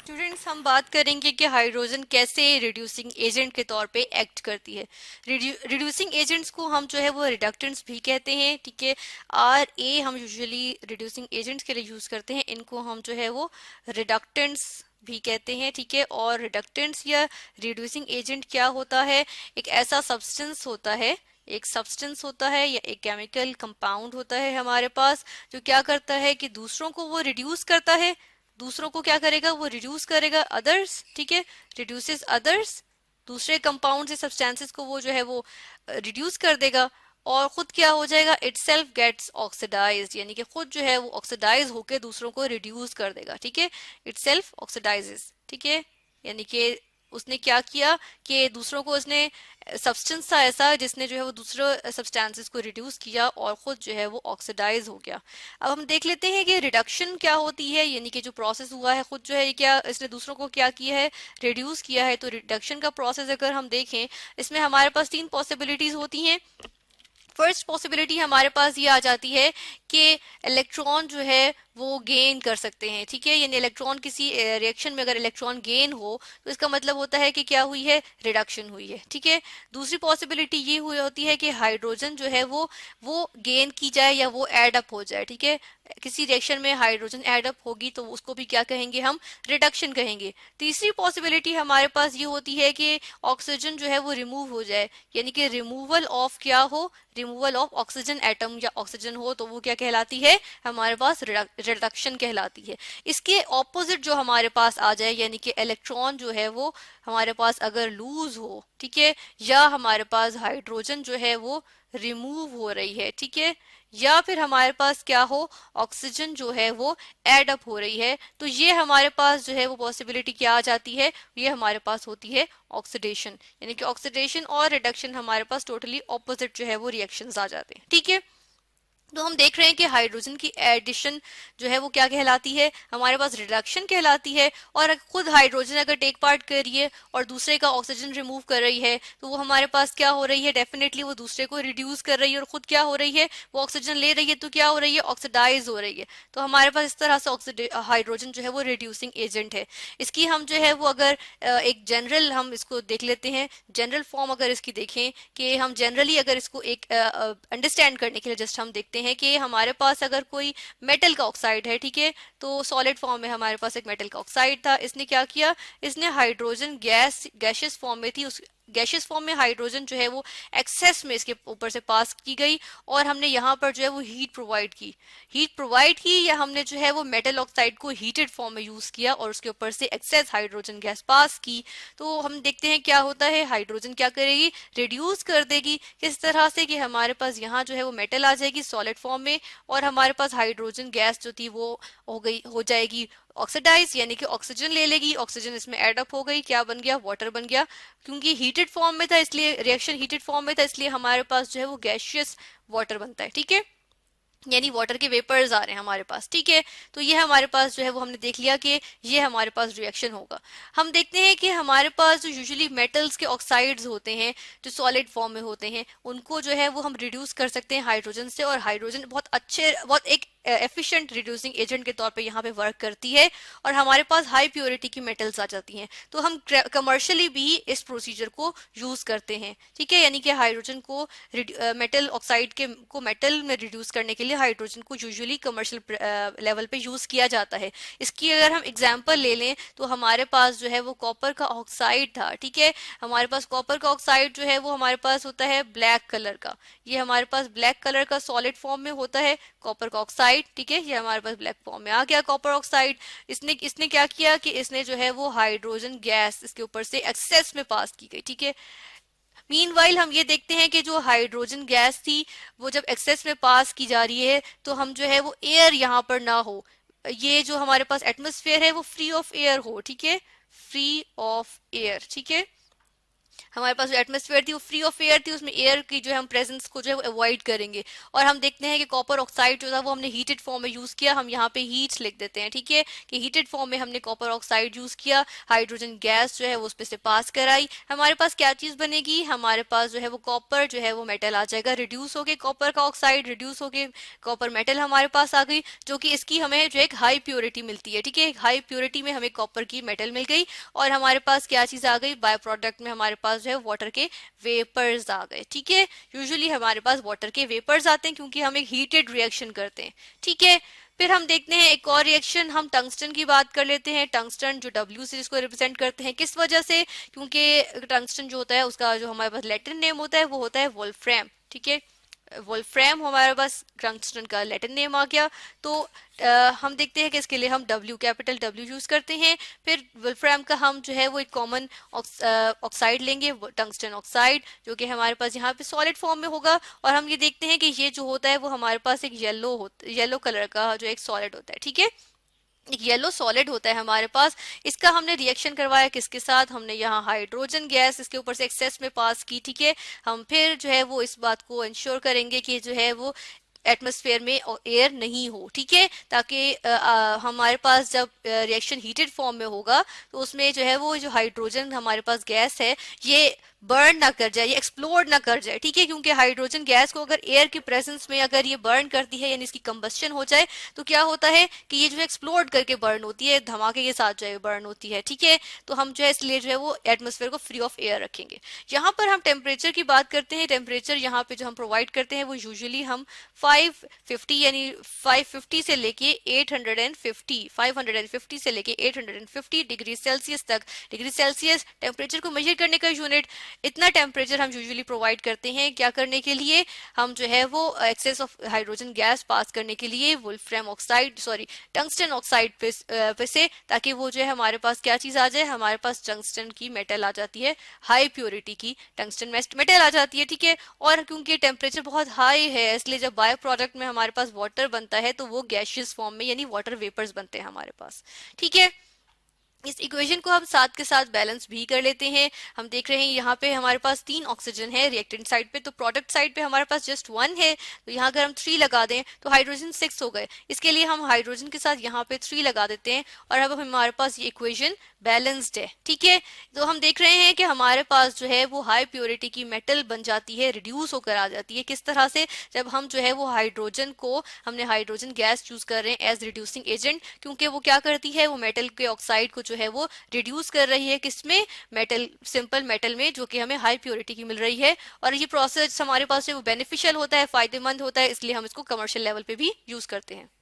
Students, हम बात करेंगे कि हाइड्रोजन कैसे रिड्यूसिंग एजेंट के तौर पे एक्ट करती है। रिड्यूसिंग एजेंट्स को हम जो है वो रिडक्टेंट्स भी कहते हैं, ठीक है। आर ए हम यूजुअली रिड्यूसिंग एजेंट्स के लिए यूज करते हैं, इनको हम जो है वो रिडक्टेंट्स भी कहते हैं, ठीक है। और रिडक्टेंट्स या रिड्यूसिंग एजेंट क्या होता है? एक ऐसा सब्सटेंस होता है, एक सब्सटेंस होता है या एक केमिकल कंपाउंड होता है हमारे पास, जो क्या करता है कि दूसरों को वो रिड्यूस करता है। दूसरों को क्या करेगा? वो रिड्यूस करेगा, अदर्स, ठीक है, रिड्यूसेस अदर्स। दूसरे कंपाउंड से सब्सटेंसेस को वो जो है वो रिड्यूस कर देगा, और खुद क्या हो जाएगा? इट सेल्फ गेट्स ऑक्सीडाइज, यानी कि खुद जो है वो ऑक्सीडाइज होकर दूसरों को रिड्यूस कर देगा, ठीक है। इट सेल्फ ऑक्सीडाइजेस, ठीक है। यानी कि उसने क्या किया कि दूसरों को उसने सब्सटेंस था ऐसा जिसने जो है वो दूसरे सब्सटेंसेस को रिड्यूस किया और खुद जो है वो ऑक्सीडाइज हो गया। अब हम देख लेते हैं कि रिडक्शन क्या होती है, यानी कि जो प्रोसेस हुआ है, खुद जो है क्या इसने दूसरों को क्या किया है? रिड्यूस किया है। तो रिडक्शन का प्रोसेस अगर हम देखें, इसमें हमारे पास तीन पॉसिबिलिटीज होती हैं। फर्स्ट पॉसिबिलिटी हमारे पास ये आ जाती है कि इलेक्ट्रॉन जो है वो गेन कर सकते हैं, ठीक है। यानी इलेक्ट्रॉन किसी रिएक्शन में अगर इलेक्ट्रॉन गेन हो तो इसका मतलब होता है कि क्या हुई है? रिडक्शन हुई है, ठीक है। दूसरी पॉसिबिलिटी ये हुई होती है कि हाइड्रोजन जो है वो गेन की जाए या वो एड अप हो जाए, ठीक है। किसी रिएक्शन में हाइड्रोजन एड अप होगी तो उसको भी क्या कहेंगे? हम रिडक्शन कहेंगे। तीसरी पॉसिबिलिटी हमारे पास ये होती है कि ऑक्सीजन जो है वो रिमूव हो जाए, यानी कि रिमूवल ऑफ क्या हो? रिमूवल ऑफ ऑक्सीजन एटम या ऑक्सीजन हो, तो वो क्या कहलाती है? हमारे पास रिडक्शन कहलाती है। इसके ऑपोजिट जो हमारे पास आ जाए, यानी कि इलेक्ट्रॉन जो है वो हमारे पास अगर लूज हो, ठीक है, या हमारे पास हाइड्रोजन जो है वो रिमूव हो रही है, ठीक है, या फिर हमारे पास क्या हो? ऑक्सीजन जो है वो एड अप हो रही है, तो ये हमारे पास जो है वो पॉसिबिलिटी क्या आ जाती है? ये हमारे पास होती है ऑक्सीडेशन। यानी कि ऑक्सीडेशन और रिडक्शन हमारे पास टोटली ऑपोजिट जो है वो रिएक्शंस आ जाते हैं, ठीक है। तो हम देख रहे हैं कि हाइड्रोजन की एडिशन जो है वो क्या कहलाती है? हमारे पास रिडक्शन कहलाती है। और खुद हाइड्रोजन अगर टेक पार्ट कर रही है और दूसरे का ऑक्सीजन रिमूव कर रही है, तो वो हमारे पास क्या हो रही है? डेफिनेटली वो दूसरे को रिड्यूस कर रही है, और खुद क्या हो रही है? वो ऑक्सीजन ले रही है, तो क्या हो रही है? ऑक्सीडाइज हो रही है। तो हमारे पास इस तरह से हाइड्रोजन जो है वो रिड्यूसिंग एजेंट है। इसकी हम जो है वो अगर एक जनरल हम इसको देख लेते हैं, जनरल फॉर्म अगर इसकी देखें, कि हम जनरली अगर इसको एक अंडरस्टैंड करने के लिए जस्ट हम देखते हैं कि हमारे पास अगर कोई मेटल का ऑक्साइड है, ठीक है, तो सॉलिड फॉर्म में हमारे पास एक मेटल का ऑक्साइड था। इसने क्या किया? इसने हाइड्रोजन गैशियस फॉर्म में थी, उस गैशियस फॉर्म में हाइड्रोजन जो है वो एक्सेस में इसके ऊपर से पास की गई, और हमने यहाँ पर जो है वो हीट प्रोवाइड की, या हमने जो है वो मेटल ऑक्साइड को हीटेड फॉर्म में यूज किया और उसके ऊपर से एक्सेस हाइड्रोजन गैस पास की। तो हम देखते हैं क्या होता है, हाइड्रोजन क्या करेगी? रिड्यूस कर देगी। किस तरह से? कि हमारे पास यहाँ जो है वो मेटल आ जाएगी सॉलिड फॉर्म में, और हमारे पास हाइड्रोजन गैस जो थी वो हो जाएगी ऑक्सीडाइज, यानी कि ऑक्सीजन ले लेगी, ऑक्सीजन इसमें एड अप हो गई, क्या बन गया? वाटर बन गया। क्योंकि हीटेड फॉर्म में था, इसलिए रिएक्शन हीटेड फॉर्म में था, इसलिए हमारे पास जो है वो गैशियस वाटर बनता है, ठीक है। यानी वाटर के वेपर्स आ रहे हैं हमारे पास, ठीक है। तो ये हमारे पास जो है वो हमने देख लिया कि ये हमारे पास रिएक्शन होगा। हम देखते हैं कि हमारे पास जो यूजुअली मेटल्स के ऑक्साइड्स होते हैं, जो सॉलिड फॉर्म में होते हैं, उनको जो है वो हम रिड्यूस कर सकते हैं हाइड्रोजन से, और हाइड्रोजन बहुत एक एफिशिएंट रिड्यूसिंग एजेंट के तौर पे यहाँ पे वर्क करती है, और हमारे पास हाई प्योरिटी की मेटल्स आ जाती हैं। तो हम कमर्शियली भी इस प्रोसीजर को यूज करते हैं, ठीक है। यानी कि हाइड्रोजन को मेटल ऑक्साइड के को मेटल में रिड्यूस करने के लिए हाइड्रोजन को यूजुअली कमर्शियल लेवल पे यूज किया जाता है। इसकी अगर हम एग्जांपल ले लें तो हमारे पास जो है वो कॉपर का ऑक्साइड था, ठीक है। हमारे पास कॉपर का ऑक्साइड जो है वो हमारे पास होता है ब्लैक कलर का। ये हमारे पास ब्लैक कलर का सॉलिड फॉर्म में होता है कॉपर का ऑक्साइड, ठीक है। ये हमारे पास ब्लैक फॉर्म में आ गया कॉपर ऑक्साइड। इसने इसने क्या किया कि इसने जो है वो हाइड्रोजन गैस इसके ऊपर से एक्सेस में पास की गई, ठीक है। मीनवाइल हम ये देखते हैं कि जो हाइड्रोजन गैस थी वो जब एक्सेस में पास की जा रही है, तो हम जो है वो एयर यहाँ पर ना हो, ये जो हमारे पास एटमॉस्फेयर है वो फ्री ऑफ एयर हो, ठीक है, फ्री ऑफ एयर, ठीक है। हमारे पास जो एटमॉस्फेयर थी वो फ्री ऑफ एयर थी, उसमें एयर की जो है हम प्रेजेंस को जो है वो अवॉइड करेंगे। और हम देखते हैं कि कॉपर ऑक्साइड जो था वो हमने हीटेड फॉर्म में यूज किया, हम यहाँ पे हीट लिख देते हैं, ठीक है, कि हीटेड फॉर्म में हमने कॉपर ऑक्साइड यूज किया, हाइड्रोजन गैस जो है वो उस पे से पास कराई, हमारे पास क्या चीज बनेगी, हमारे पास जो है वो कॉपर जो है वो मेटल आ जाएगा, रिड्यूस होके कॉपर का ऑक्साइड रिड्यूस होके कॉपर मेटल हमारे पास आ गई, जो कि इसकी हमें जो एक हाई प्योरिटी मिलती है, ठीक है, हाई प्योरिटी में हमें कॉपर की मेटल मिल गई। और हमारे पास क्या चीज आ गई, बाय प्रोडक्ट में हमारे पास जो है वाटर के वेपर्स आ गए, ठीक है। यूजुअली हमारे पास वाटर के वेपर्स आते हैं क्योंकि हम एक हीटेड रिएक्शन करते हैं, ठीक है। फिर हम देखते हैं एक और रिएक्शन, हम टंगस्टन की बात कर लेते हैं। टंगस्टन जो W से जिसको रिप्रेजेंट करते हैं, किस वजह से, क्योंकि टंगस्टन जो होता है उसका जो हमारे पास लैटिन नेम होता है वो होता है वोल्फ्रेम, ठीक है। वोल्फ्रेम हमारे पास टंगस्टन का लैटिन नेम आ गया। तो हम देखते हैं कि इसके लिए हम W, कैपिटल W यूज करते हैं। फिर वोल्फ्रेम का हम जो है वो एक कॉमन ऑक्साइड लेंगे, टंगस्टन ऑक्साइड, जो कि हमारे पास यहाँ पे सॉलिड फॉर्म में होगा। और हम ये देखते हैं कि ये जो होता है वो हमारे पास एक येलो कलर का जो एक सॉलिड होता है, ठीक है, एक येलो सॉलिड होता है हमारे पास। इसका हमने रिएक्शन करवाया किसके साथ, हमने यहाँ हाइड्रोजन गैस इसके ऊपर से एक्सेस में पास की, ठीक है। हम फिर जो है वो इस बात को इंश्योर करेंगे कि जो है वो एटमॉस्फेयर में एयर नहीं हो, ठीक है, ताकि हमारे पास जब रिएक्शन हीटेड फॉर्म में होगा तो उसमें जो है वो जो हाइड्रोजन हमारे पास गैस है ये बर्न ना कर जाए, ये एक्सप्लोड ना कर जाए, ठीक है, क्योंकि हाइड्रोजन गैस को अगर एयर की प्रेजेंस में अगर ये बर्न करती है यानी इसकी कंबस्शन हो जाए तो क्या होता है कि ये जो है एक्सप्लोड करके बर्न होती है, धमाके के साथ जो है बर्न होती है, ठीक है। तो हम जो है इसलिए जो है वो एटमॉस्फेयर को फ्री ऑफ एयर रखेंगे। यहाँ पर हम टेम्परेचर की बात करते हैं। टेम्परेचर यहाँ पे जो हम प्रोवाइड करते हैं वो यूजुअली हम 550 यानी 550 से लेके 550 से लेके 850 डिग्री सेल्सियस तक, डिग्री सेल्सियस टेम्परेचर को मेजर करने का यूनिट, इतना टेम्परेचर हम यूजुअली प्रोवाइड करते हैं। क्या करने के लिए, हम जो है वो access of hydrogen gas pass करने के लिए वोल्फ्रेम ऑक्साइड टंगस्टन ऑक्साइड पे से, ताकि वो जो है हमारे पास क्या चीज आ जाए, हमारे पास टंगस्टन की मेटल आ जाती है, हाई प्योरिटी की टंगस्टन मेटल आ जाती है, ठीक है। और क्योंकि टेम्परेचर बहुत हाई है इसलिए जब बाय प्रोडक्ट में हमारे पास वाटर बनता है तो वो गैशियस फॉर्म में यानी वाटर वेपर्स बनते हैं हमारे पास, ठीक है। इस इक्वेशन को हम साथ के साथ बैलेंस भी कर लेते हैं। हम देख रहे हैं यहाँ पे हमारे पास 3 ऑक्सीजन है रिएक्टेंट साइड पे, तो प्रोडक्ट साइड पे हमारे पास जस्ट 1 है, तो यहाँ अगर हम 3 लगा दें तो हाइड्रोजन 6 हो गए। इसके लिए हम हाइड्रोजन के साथ यहाँ पे 3 लगा देते हैं और अब हमारे पास ये इक्वेशन बैलेंस्ड है, ठीक है। तो हम देख रहे हैं कि हमारे पास जो है वो हाई प्योरिटी की मेटल बन जाती है, रिड्यूस होकर आ जाती है। किस तरह से, जब हम जो है वो हाइड्रोजन को, हमने हाइड्रोजन गैस चूज कर रहे हैं एज रिड्यूसिंग एजेंट, क्योंकि वो क्या करती है, वो मेटल के ऑक्साइड को जो है वो रिड्यूस कर रही है, किसमें, मेटल, सिंपल मेटल में, जो कि हमें हाई प्योरिटी की मिल रही है। और ये प्रोसेस हमारे पास जो बेनिफिशियल होता है, फायदेमंद होता है, इसलिए हम इसको कमर्शियल लेवल पे भी यूज करते हैं।